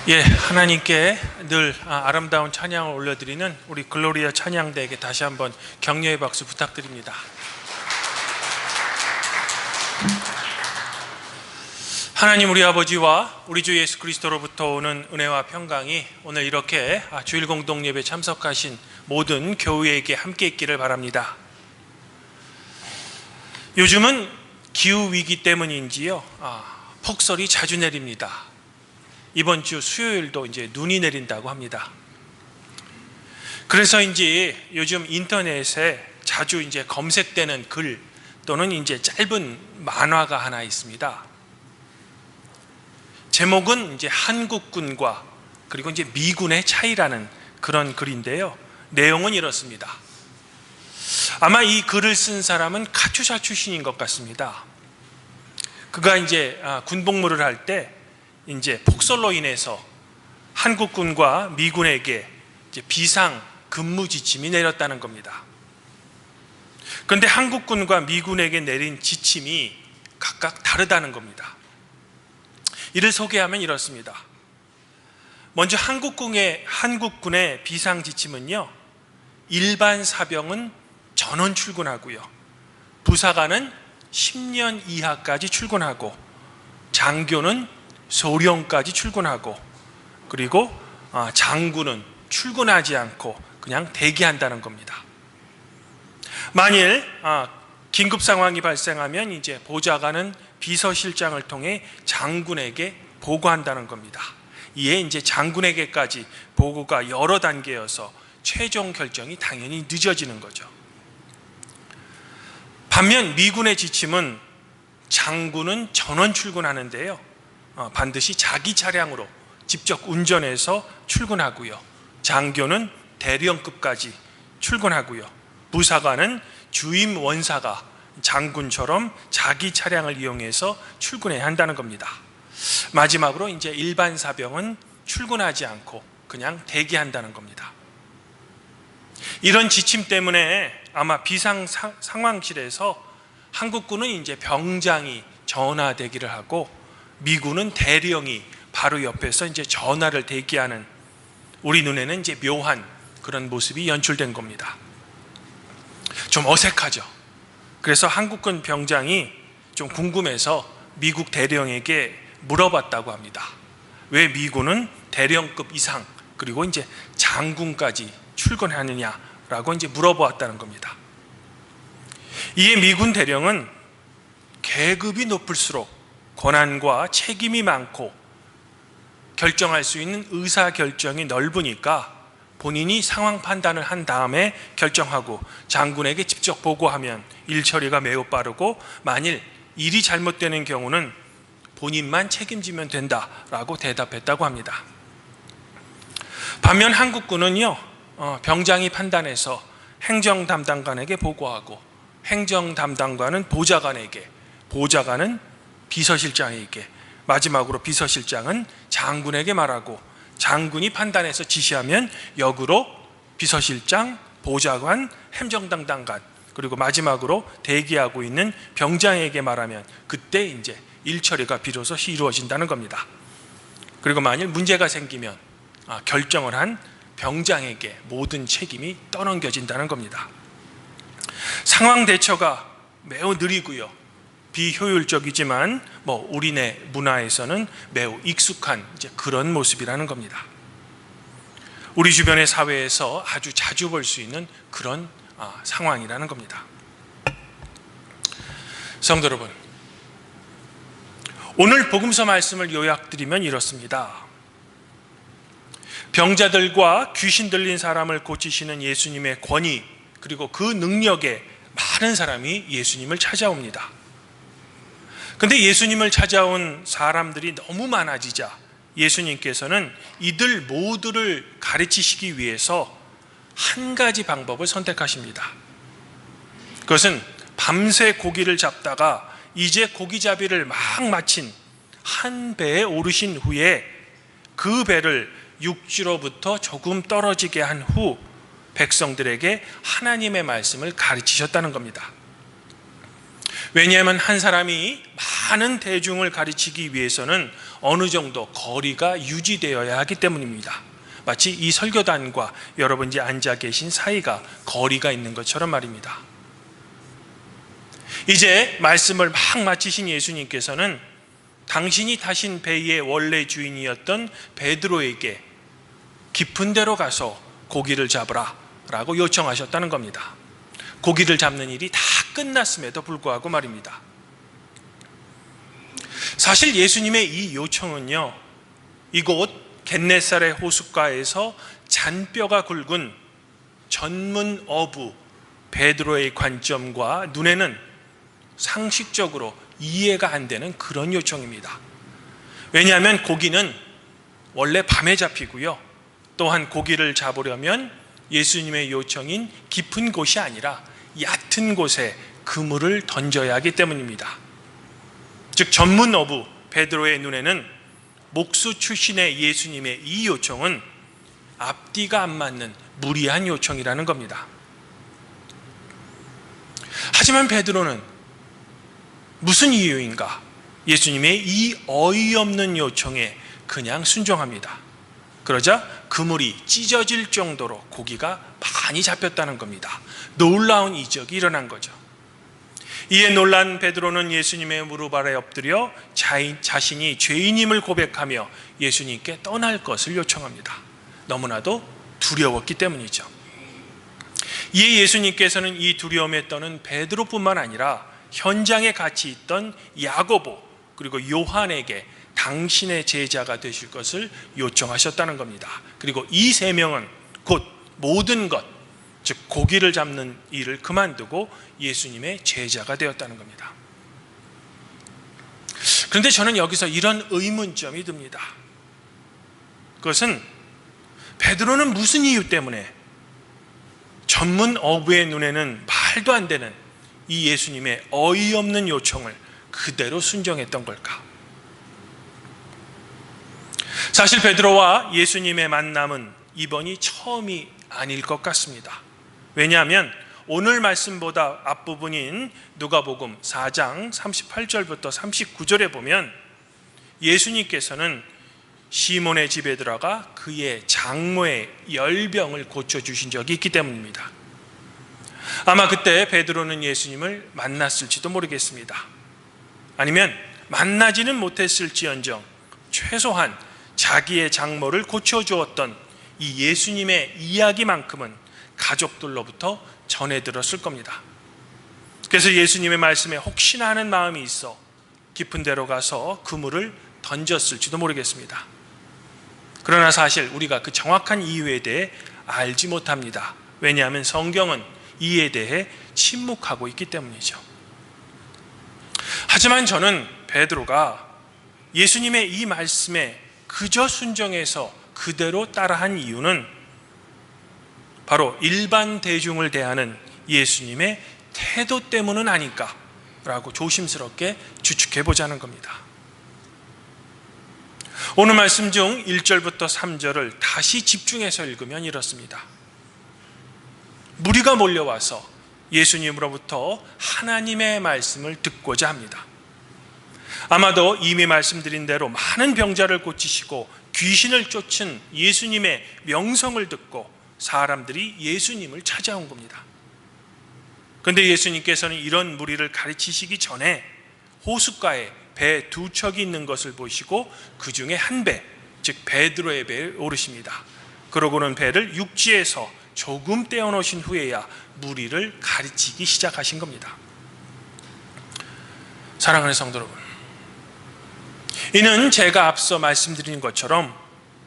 하나님께 늘 아름다운 찬양을 올려드리는 우리 글로리아 찬양대에게 다시 한번 격려의 박수 부탁드립니다. 하나님 우리 아버지와 우리 주 예수 그리스도로부터 오는 은혜와 평강이 오늘 이렇게 주일 공동 예배 참석하신 모든 교우에게 함께 있기를 바랍니다. 요즘은 기후 위기 때문인지요, 폭설이 자주 내립니다. 이번 주 수요일도 이제 눈이 내린다고 합니다. 그래서인지 요즘 인터넷에 자주 이제 검색되는 글 또는 이제 짧은 만화가 하나 있습니다. 제목은 이제 한국군과 그리고 이제 미군의 차이라는 그런 글인데요. 내용은 이렇습니다. 아마 이 글을 쓴 사람은 카투사 출신인 것 같습니다. 그가 이제 군복무를 할 때 이제 폭설로 인해서 한국군과 미군에게 이제 비상 근무 지침이 내렸다는 겁니다. 그런데 한국군과 미군에게 내린 지침이 각각 다르다는 겁니다. 이를 소개하면 이렇습니다. 먼저 한국군의 비상 지침은요, 일반 사병은 전원 출근하고요, 부사관은 10년 이하까지 출근하고, 장교는 소령까지 출근하고, 그리고 장군은 출근하지 않고 그냥 대기한다는 겁니다. 만일 긴급 상황이 발생하면 이제 보좌관은 비서실장을 통해 장군에게 보고한다는 겁니다. 이에 이제 장군에게까지 보고가 여러 단계여서 최종 결정이 당연히 늦어지는 거죠. 반면 미군의 지침은 장군은 전원 출근하는데요, 반드시 자기 차량으로 직접 운전해서 출근하고요, 장교는 대령급까지 출근하고요, 부사관은 주임 원사가 장군처럼 자기 차량을 이용해서 출근해야 한다는 겁니다. 마지막으로 이제 일반 사병은 출근하지 않고 그냥 대기한다는 겁니다. 이런 지침 때문에 아마 비상 상황실에서 한국군은 이제 병장이 전화대기를 하고, 미군은 대령이 바로 옆에서 이제 전화를 대기하는, 우리 눈에는 이제 묘한 그런 모습이 연출된 겁니다. 좀 어색하죠. 그래서 한국군 병장이 좀 궁금해서 미국 대령에게 물어봤다고 합니다. 왜 미군은 대령급 이상 그리고 이제 장군까지 출근하느냐라고 이제 물어보았다는 겁니다. 이에 미군 대령은 계급이 높을수록 권한과 책임이 많고 결정할 수 있는 의사결정이 넓으니까 본인이 상황 판단을 한 다음에 결정하고 장군에게 직접 보고하면 일 처리가 매우 빠르고, 만일 일이 잘못되는 경우는 본인만 책임지면 된다라고 대답했다고 합니다. 반면 한국군은요, 병장이 판단해서 행정 담당관에게 보고하고, 행정 담당관은 보좌관에게, 보좌관은 비서실장에게, 마지막으로 비서실장은 장군에게 말하고, 장군이 판단해서 지시하면 역으로 비서실장, 보좌관, 행정담당관, 그리고 마지막으로 대기하고 있는 병장에게 말하면 그때 이제 일처리가 비로소 이루어진다는 겁니다. 그리고 만일 문제가 생기면 결정을 한 병장에게 모든 책임이 떠넘겨진다는 겁니다. 상황 대처가 매우 느리고요, 비효율적이지만 우리네 문화에서는 매우 익숙한 이제 그런 모습이라는 겁니다. 우리 주변의 사회에서 아주 자주 볼 수 있는 그런 상황이라는 겁니다. 성도 여러분, 오늘 복음서 말씀을 요약드리면 이렇습니다. 병자들과 귀신 들린 사람을 고치시는 예수님의 권위, 그리고 그 능력에 많은 사람이 예수님을 찾아옵니다. 근데 예수님을 찾아온 사람들이 너무 많아지자 예수님께서는 이들 모두를 가르치시기 위해서 한 가지 방법을 선택하십니다. 그것은 밤새 고기를 잡다가 이제 고기잡이를 막 마친 한 배에 오르신 후에 그 배를 육지로부터 조금 떨어지게 한 후 백성들에게 하나님의 말씀을 가르치셨다는 겁니다. 왜냐하면 한 사람이 많은 대중을 가르치기 위해서는 어느 정도 거리가 유지되어야 하기 때문입니다. 마치 이 설교단과 여러분이 앉아 계신 사이가 거리가 있는 것처럼 말입니다. 이제 말씀을 막 마치신 예수님께서는 당신이 타신 배의 원래 주인이었던 베드로에게 깊은 데로 가서 고기를 잡으라 라고 요청하셨다는 겁니다. 고기를 잡는 일이 다 끝났음에도 불구하고 말입니다. 사실 예수님의 이 요청은요, 이곳 겟네사렛 호숫가에서 잔뼈가 굵은 전문 어부 베드로의 관점과 눈에는 상식적으로 이해가 안 되는 그런 요청입니다. 왜냐하면 고기는 원래 밤에 잡히고요, 또한 고기를 잡으려면 예수님의 요청인 깊은 곳이 아니라 얕은 곳에 그물을 던져야 하기 때문입니다. 즉 전문 어부 베드로의 눈에는 목수 출신의 예수님의 이 요청은 앞뒤가 안 맞는 무리한 요청이라는 겁니다. 하지만 베드로는 무슨 이유인가 예수님의 이 어이없는 요청에 그냥 순종합니다. 그러자 그물이 찢어질 정도로 고기가 많이 잡혔다는 겁니다. 놀라운 이적이 일어난 거죠. 이에 놀란 베드로는 예수님의 무릎 아래 엎드려 자신이 죄인임을 고백하며 예수님께 떠날 것을 요청합니다. 너무나도 두려웠기 때문이죠. 이에 예수님께서는 이 두려움에 떠는 베드로뿐만 아니라 현장에 같이 있던 야고보 그리고 요한에게 당신의 제자가 되실 것을 요청하셨다는 겁니다. 그리고 이 세 명은 곧 모든 것, 즉 고기를 잡는 일을 그만두고 예수님의 제자가 되었다는 겁니다. 그런데 저는 여기서 이런 의문점이 듭니다. 그것은 베드로는 무슨 이유 때문에 전문 어부의 눈에는 말도 안 되는 이 예수님의 어이없는 요청을 그대로 순종했던 걸까? 사실 베드로와 예수님의 만남은 이번이 처음이 아닐 것 같습니다. 왜냐하면 오늘 말씀보다 앞부분인 누가복음 4장 38절부터 39절에 보면 예수님께서는 시몬의 집에 들어가 그의 장모의 열병을 고쳐주신 적이 있기 때문입니다. 아마 그때 베드로는 예수님을 만났을지도 모르겠습니다. 아니면 만나지는 못했을지언정 최소한 자기의 장모를 고쳐주었던 이 예수님의 이야기만큼은 가족들로부터 전해 들었을 겁니다. 그래서 예수님의 말씀에 혹시나 하는 마음이 있어 깊은 데로 가서 그물을 던졌을지도 모르겠습니다. 그러나 사실 우리가 그 정확한 이유에 대해 알지 못합니다. 왜냐하면 성경은 이에 대해 침묵하고 있기 때문이죠. 하지만 저는 베드로가 예수님의 이 말씀에 그저 순종해서 그대로 따라한 이유는 바로 일반 대중을 대하는 예수님의 태도 때문은 아닐까라고 조심스럽게 추측해 보자는 겁니다. 오늘 말씀 중 1절부터 3절을 다시 집중해서 읽으면 이렇습니다. 무리가 몰려와서 예수님으로부터 하나님의 말씀을 듣고자 합니다. 아마도 이미 말씀드린 대로 많은 병자를 고치시고 귀신을 쫓은 예수님의 명성을 듣고 사람들이 예수님을 찾아온 겁니다. 그런데 예수님께서는 이런 무리를 가르치시기 전에 호숫가에 배 두 척이 있는 것을 보시고 그 중에 한 배, 즉 베드로의 배에 오르십니다. 그러고는 배를 육지에서 조금 떼어놓으신 후에야 무리를 가르치기 시작하신 겁니다. 사랑하는 성도 여러분, 이는 제가 앞서 말씀드린 것처럼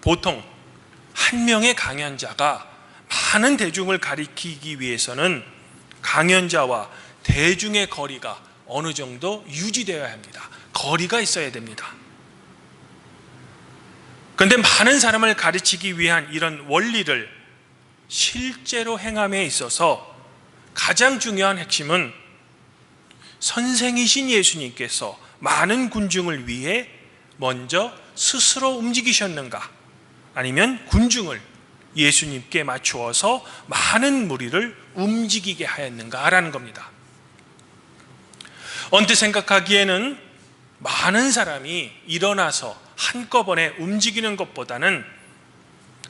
보통 한 명의 강연자가 많은 대중을 가리키기 위해서는 강연자와 대중의 거리가 어느 정도 유지되어야 합니다. 거리가 있어야 됩니다. 그런데 많은 사람을 가르치기 위한 이런 원리를 실제로 행함에 있어서 가장 중요한 핵심은 선생이신 예수님께서 많은 군중을 위해 먼저 스스로 움직이셨는가, 아니면 군중을 예수님께 맞추어서 많은 무리를 움직이게 하였는가라는 겁니다. 언뜻 생각하기에는 많은 사람이 일어나서 한꺼번에 움직이는 것보다는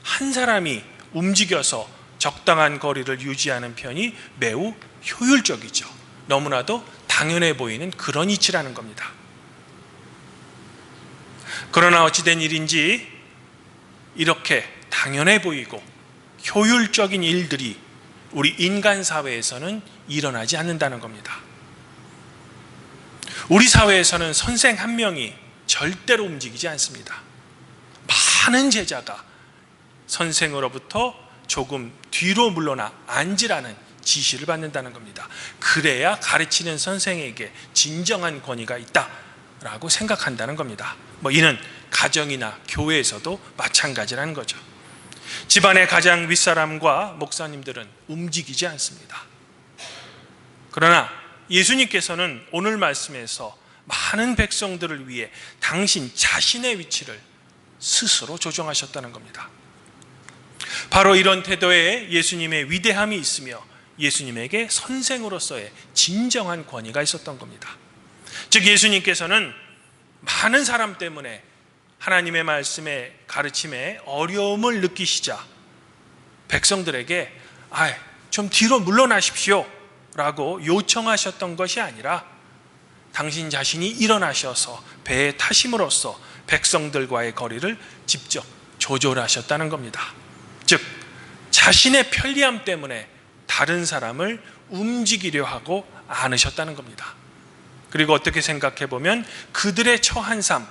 한 사람이 움직여서 적당한 거리를 유지하는 편이 매우 효율적이죠. 너무나도 당연해 보이는 그런 이치라는 겁니다. 그러나 어찌된 일인지 이렇게 당연해 보이고 효율적인 일들이 우리 인간 사회에서는 일어나지 않는다는 겁니다. 우리 사회에서는 선생 한 명이 절대로 움직이지 않습니다. 많은 제자가 선생으로부터 조금 뒤로 물러나 앉으라는 지시를 받는다는 겁니다. 그래야 가르치는 선생에게 진정한 권위가 있다라고 생각한다는 겁니다. 이는 가정이나 교회에서도 마찬가지라는 거죠. 집안의 가장 윗사람과 목사님들은 움직이지 않습니다. 그러나 예수님께서는 오늘 말씀에서 많은 백성들을 위해 당신 자신의 위치를 스스로 조정하셨다는 겁니다. 바로 이런 태도에 예수님의 위대함이 있으며 예수님에게 선생으로서의 진정한 권위가 있었던 겁니다. 즉 예수님께서는 많은 사람 때문에 하나님의 말씀의 가르침에 어려움을 느끼시자 백성들에게 좀 뒤로 물러나십시오 라고 요청하셨던 것이 아니라 당신 자신이 일어나셔서 배에 타심으로써 백성들과의 거리를 직접 조절하셨다는 겁니다. 즉 자신의 편리함 때문에 다른 사람을 움직이려 하고 않으셨다는 겁니다. 그리고 어떻게 생각해 보면 그들의 처한 삶,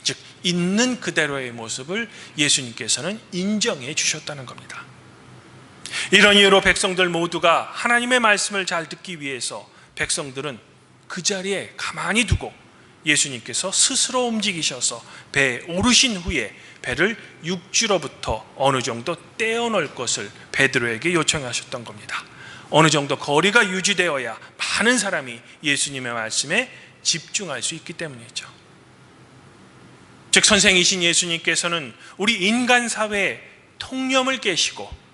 즉 있는 그대로의 모습을 예수님께서는 인정해 주셨다는 겁니다. 이런 이유로 백성들 모두가 하나님의 말씀을 잘 듣기 위해서 백성들은 그 자리에 가만히 두고 예수님께서 스스로 움직이셔서 배에 오르신 후에 배를 육지로부터 어느 정도 떼어놓을 것을 베드로에게 요청하셨던 겁니다. 어느 정도 거리가 유지되어야 많은 사람이 예수님의 말씀에 집중할 수 있기 때문이죠. 즉 선생이신 예수님께서는 우리 인간 사회의 통념을 깨시고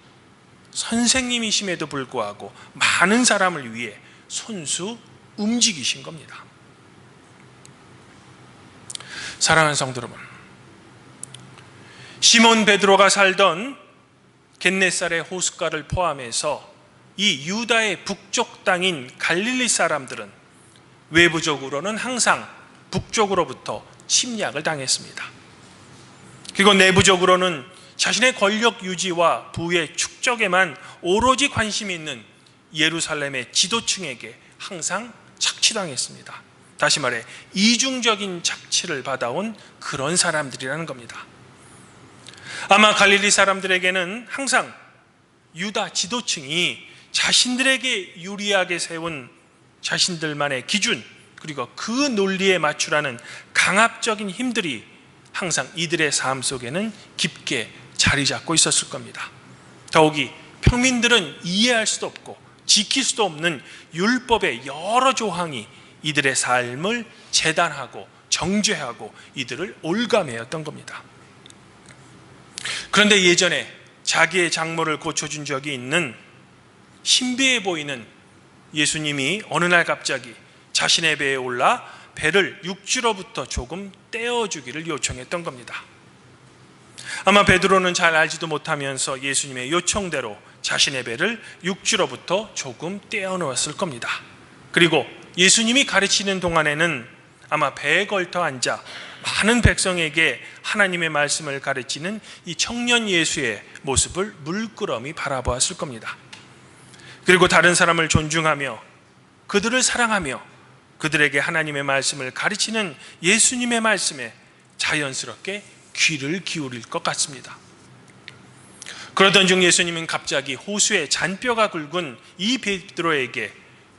선생님이심에도 불구하고 많은 사람을 위해 손수 움직이신 겁니다. 사랑하는 성도 여러분, 시몬 베드로가 살던 겟네사렛 호숫가를 포함해서 이 유다의 북쪽 땅인 갈릴리 사람들은 외부적으로는 항상 북쪽으로부터 침략을 당했습니다. 그리고 내부적으로는 자신의 권력 유지와 부의 축적에만 오로지 관심이 있는 예루살렘의 지도층에게 항상 착취당했습니다. 다시 말해 이중적인 착취를 받아온 그런 사람들이라는 겁니다. 아마 갈릴리 사람들에게는 항상 유다 지도층이 자신들에게 유리하게 세운 자신들만의 기준, 그리고 그 논리에 맞추라는 강압적인 힘들이 항상 이들의 삶 속에는 깊게 자리 잡고 있었을 겁니다. 더욱이 평민들은 이해할 수도 없고 지킬 수도 없는 율법의 여러 조항이 이들의 삶을 재단하고 정죄하고 이들을 올가매었던 겁니다. 그런데 예전에 자기의 장모를 고쳐준 적이 있는 신비해 보이는 예수님이 어느 날 갑자기 자신의 배에 올라 배를 육지로부터 조금 떼어주기를 요청했던 겁니다. 아마 베드로는 잘 알지도 못하면서 예수님의 요청대로 자신의 배를 육지로부터 조금 떼어놓았을 겁니다. 그리고 예수님이 가르치는 동안에는 아마 배에 걸터 앉아 많은 백성에게 하나님의 말씀을 가르치는 이 청년 예수의 모습을 물끄러미 바라보았을 겁니다. 그리고 다른 사람을 존중하며 그들을 사랑하며 그들에게 하나님의 말씀을 가르치는 예수님의 말씀에 자연스럽게 귀를 기울일 것 같습니다. 그러던 중 예수님은 갑자기 호수에 잔뼈가 굵은 이 베드로에게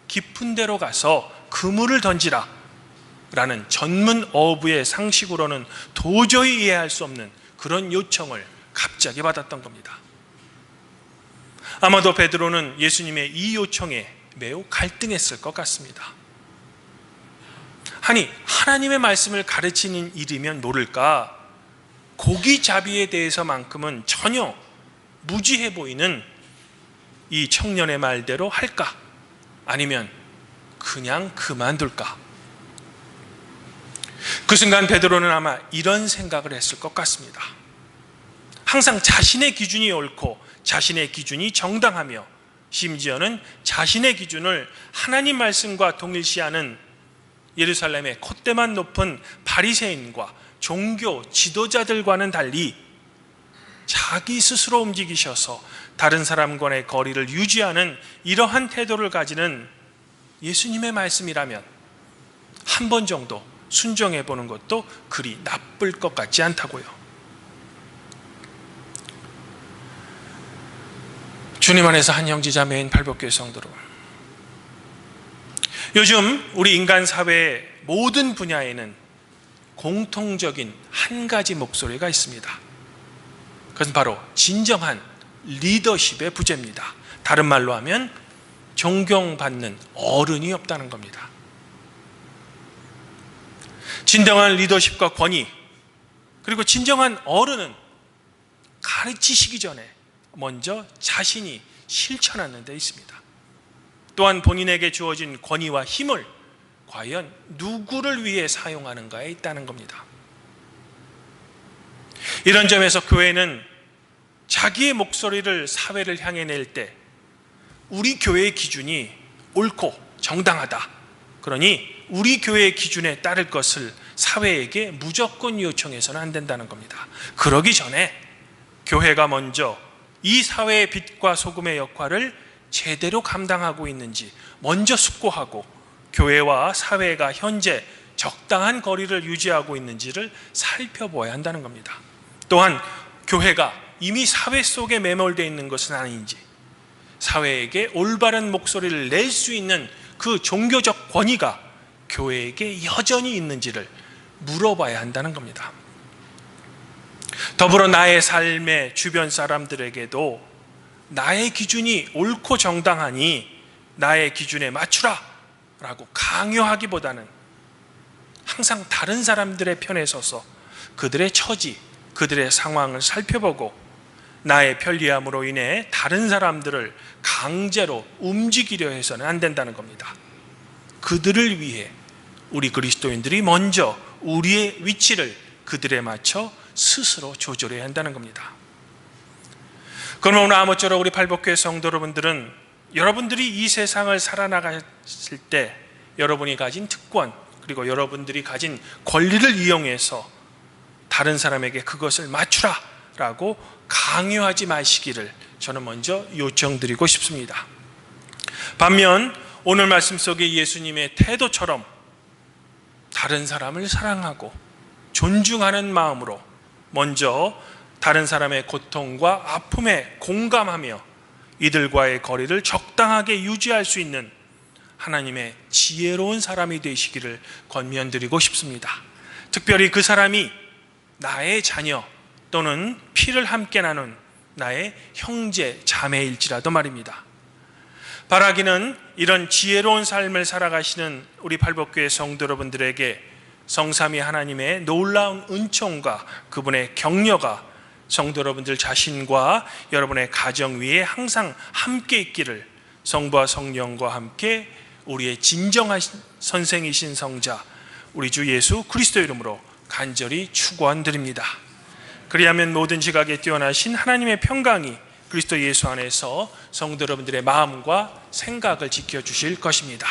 깊은 데로 가서 그물을 던지라 라는 전문 어부의 상식으로는 도저히 이해할 수 없는 그런 요청을 갑자기 받았던 겁니다. 아마도 베드로는 예수님의 이 요청에 매우 갈등했을 것 같습니다. 아니, 하나님의 말씀을 가르치는 일이면 모를까 고기잡이에 대해서만큼은 전혀 무지해 보이는 이 청년의 말대로 할까? 아니면 그냥 그만둘까? 그 순간 베드로는 아마 이런 생각을 했을 것 같습니다. 항상 자신의 기준이 옳고 자신의 기준이 정당하며 심지어는 자신의 기준을 하나님 말씀과 동일시하는 예루살렘의 콧대만 높은 바리새인과 종교 지도자들과는 달리 자기 스스로 움직이셔서 다른 사람과의 거리를 유지하는 이러한 태도를 가지는 예수님의 말씀이라면 한 번 정도 순종해 보는 것도 그리 나쁠 것 같지 않다고요. 주님 안에서 한 형제자매인 팔복교회 성도로, 요즘 우리 인간 사회의 모든 분야에는 공통적인 한 가지 목소리가 있습니다. 그것은 바로 진정한 리더십의 부재입니다. 다른 말로 하면 존경받는 어른이 없다는 겁니다. 진정한 리더십과 권위, 그리고 진정한 어른은 가르치시기 전에 먼저 자신이 실천하는 데 있습니다. 또한 본인에게 주어진 권위와 힘을 과연 누구를 위해 사용하는가에 있다는 겁니다. 이런 점에서 교회는 자기의 목소리를 사회를 향해 낼 때 우리 교회의 기준이 옳고 정당하다, 그러니 우리 교회의 기준에 따를 것을 사회에게 무조건 요청해서는 안 된다는 겁니다. 그러기 전에 교회가 먼저 이 사회의 빛과 소금의 역할을 제대로 감당하고 있는지 먼저 숙고하고, 교회와 사회가 현재 적당한 거리를 유지하고 있는지를 살펴보아야 한다는 겁니다. 또한 교회가 이미 사회 속에 매몰되어 있는 것은 아닌지, 사회에게 올바른 목소리를 낼 수 있는 그 종교적 권위가 교회에게 여전히 있는지를 물어봐야 한다는 겁니다. 더불어 나의 삶의 주변 사람들에게도 나의 기준이 옳고 정당하니 나의 기준에 맞추라 라고 강요하기보다는 항상 다른 사람들의 편에 서서 그들의 처지, 그들의 상황을 살펴보고 나의 편리함으로 인해 다른 사람들을 강제로 움직이려 해서는 안 된다는 겁니다. 그들을 위해 우리 그리스도인들이 먼저 우리의 위치를 그들에 맞춰 스스로 조절해야 한다는 겁니다. 그러면 오늘 아무쪼록 우리 팔복교회 성도 여러분들은 여러분들이 이 세상을 살아나가실 때 여러분이 가진 특권, 그리고 여러분들이 가진 권리를 이용해서 다른 사람에게 그것을 맞추라 라고 강요하지 마시기를 저는 먼저 요청드리고 싶습니다. 반면 오늘 말씀 속에 예수님의 태도처럼 다른 사람을 사랑하고 존중하는 마음으로 먼저 다른 사람의 고통과 아픔에 공감하며 이들과의 거리를 적당하게 유지할 수 있는 하나님의 지혜로운 사람이 되시기를 권면드리고 싶습니다. 특별히 그 사람이 나의 자녀 또는 피를 함께 나눈 나의 형제 자매일지라도 말입니다. 바라기는 이런 지혜로운 삶을 살아가시는 우리 팔복교회 성도 여러분들에게 성삼위 하나님의 놀라운 은총과 그분의 격려가 성도 여러분들 자신과 여러분의 가정 위에 항상 함께 있기를 성부와 성령과 함께 우리의 진정한 선생이신 성자 우리 주 예수 그리스도 이름으로 간절히 축원드립니다. 그리하면 모든 지각에 뛰어나신 하나님의 평강이 그리스도 예수 안에서 성도 여러분들의 마음과 생각을 지켜주실 것입니다.